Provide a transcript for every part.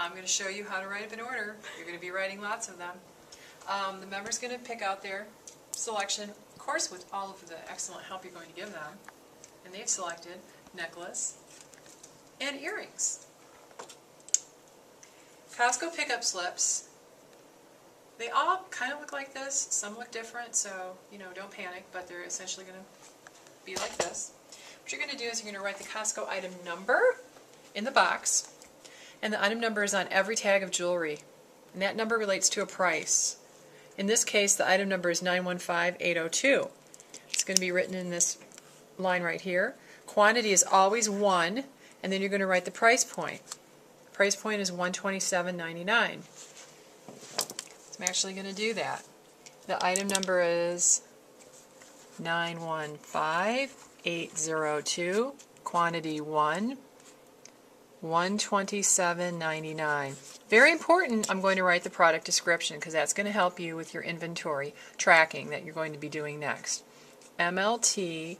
I'm going to show you how to write up an order. You're going to be writing lots of them. The member's going to pick out their selection, of course with all of the excellent help you're going to give them. And they've selected necklace and earrings. Costco pickup slips. They all kind of look like this. Some look different, so don't panic, but they're essentially going to be like this. What you're going to do is you're going to write the Costco item number in the box, and the item number is on every tag of jewelry, and that number relates to a price. In this case, the item number is 915802. It's going to be written in this line right here. Quantity is always 1, and then you're going to write the price point. The price point is $127.99. So I'm actually going to do that. The item number is 915802. Quantity 1, $127.99. Very important, I'm going to write the product description because that's going to help you with your inventory tracking that you're going to be doing next. MLTNBK,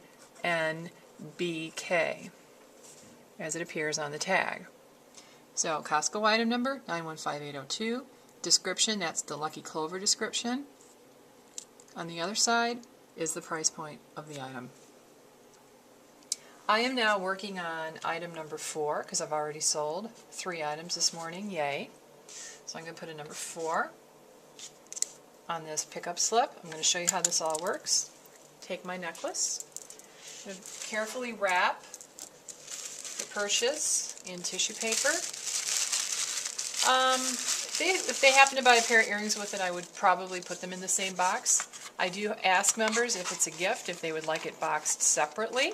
as it appears on the tag. So Costco item number 915802. Description, that's the Lucky Clover description. On the other side is the price point of the item. I am now working on item number 4 because I've already sold 3 items this morning, yay. So I'm going to put a number 4 on this pickup slip. I'm going to show you how this all works. Take my necklace, I'm going to carefully wrap the purchase in tissue paper. If they happen to buy a pair of earrings with it, I would probably put them in the same box. I do ask members if it's a gift, if they would like it boxed separately.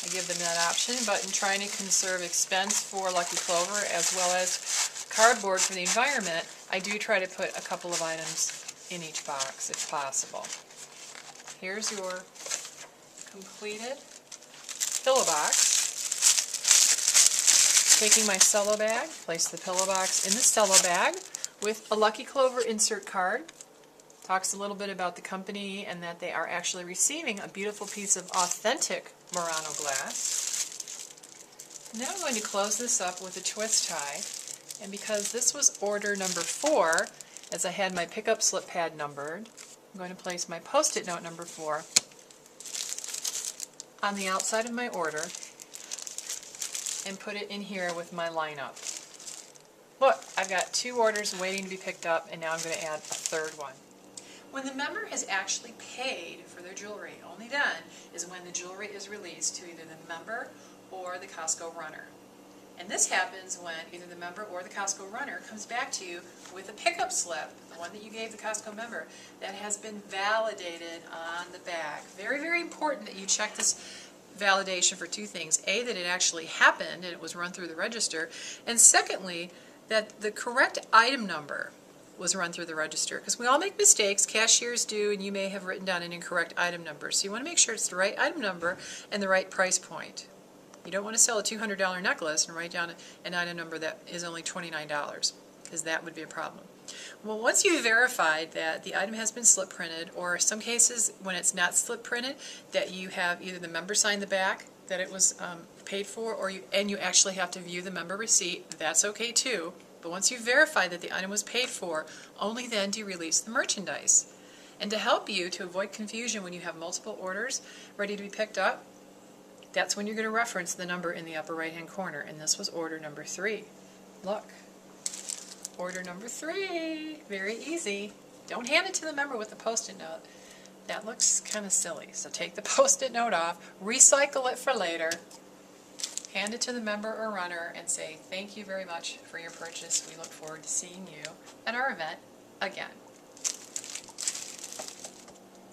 I give them that option, but in trying to conserve expense for Lucky Clover as well as cardboard for the environment, I do try to put a couple of items in each box if possible. Here's your completed pillow box. Taking my cello bag, place the pillow box in the cello bag with a Lucky Clover insert card. Talks a little bit about the company and that they are actually receiving a beautiful piece of authentic Murano glass. Now I'm going to close this up with a twist tie, and because this was order number 4, as I had my pickup slip pad numbered, I'm going to place my post-it note number 4 on the outside of my order and put it in here with my lineup. Look, I've got 2 orders waiting to be picked up, and now I'm going to add a 3rd one. When the member has actually paid for their jewelry, only then is when the jewelry is released to either the member or the Costco runner. And this happens when either the member or the Costco runner comes back to you with a pickup slip, the one that you gave the Costco member, that has been validated on the bag. Very, very important that you check this validation for 2 things. A, that it actually happened and it was run through the register, and secondly, that the correct item number was run through the register, because we all make mistakes, cashiers do, and you may have written down an incorrect item number. So you want to make sure it's the right item number and the right price point. You don't want to sell a $200 necklace and write down an item number that is only $29, because that would be a problem. Well, once you've verified that the item has been slip printed, or in some cases when it's not slip printed, that you have either the member sign the back that it was paid for, or you actually have to view the member receipt, that's okay too. But once you verify that the item was paid for, only then do you release the merchandise. And to help you to avoid confusion when you have multiple orders ready to be picked up, that's when you're going to reference the number in the upper right hand corner. And this was order number 3. Look. Order number 3. Very easy. Don't hand it to the member with the post-it note. That looks kind of silly. So take the post-it note off, recycle it for later, hand it to the member or runner and say, thank you very much for your purchase. We look forward to seeing you at our event again.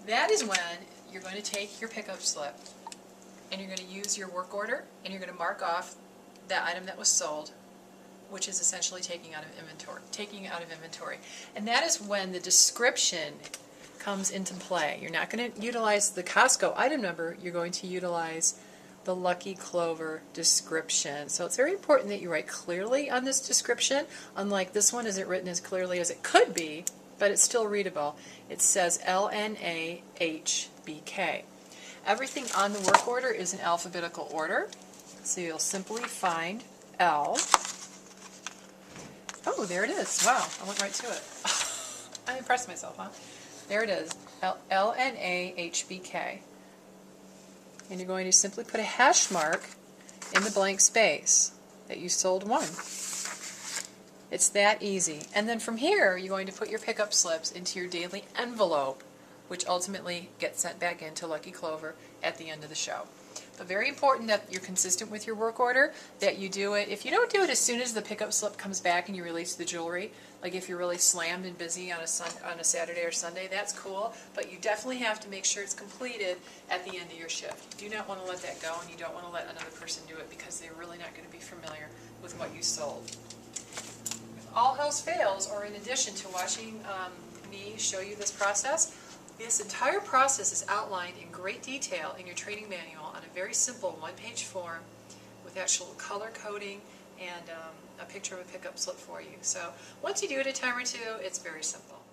That is when you're going to take your pickup slip and you're going to use your work order and you're going to mark off that item that was sold, which is essentially taking out of inventory. And that is when the description comes into play. You're not going to utilize the Costco item number, you're going to utilize the Lucky Clover description. So it's very important that you write clearly on this description. Unlike this one, isn't written as clearly as it could be, but it's still readable. It says LNAHBK. Everything on the work order is in alphabetical order. So you'll simply find L, Oh, there it is. Wow, I went right to it. I impressed myself, huh? There it is, LNAHBK. And you're going to simply put a hash mark in the blank space that you sold one. It's that easy. And then from here, you're going to put your pickup slips into your daily envelope, which ultimately gets sent back into Lucky Clover at the end of the show. But very important that you're consistent with your work order, that you do it. If you don't do it as soon as the pickup slip comes back and you release the jewelry, like if you're really slammed and busy on a Saturday or Sunday, that's cool. But you definitely have to make sure it's completed at the end of your shift. You do not want to let that go, and you don't want to let another person do it because they're really not going to be familiar with what you sold. If all else fails, or in addition to watching me show you this process, this entire process is outlined in great detail in your training manual on a very simple one-page form with actual color coding and a picture of a pickup slip for you. So once you do it a time or two, it's very simple.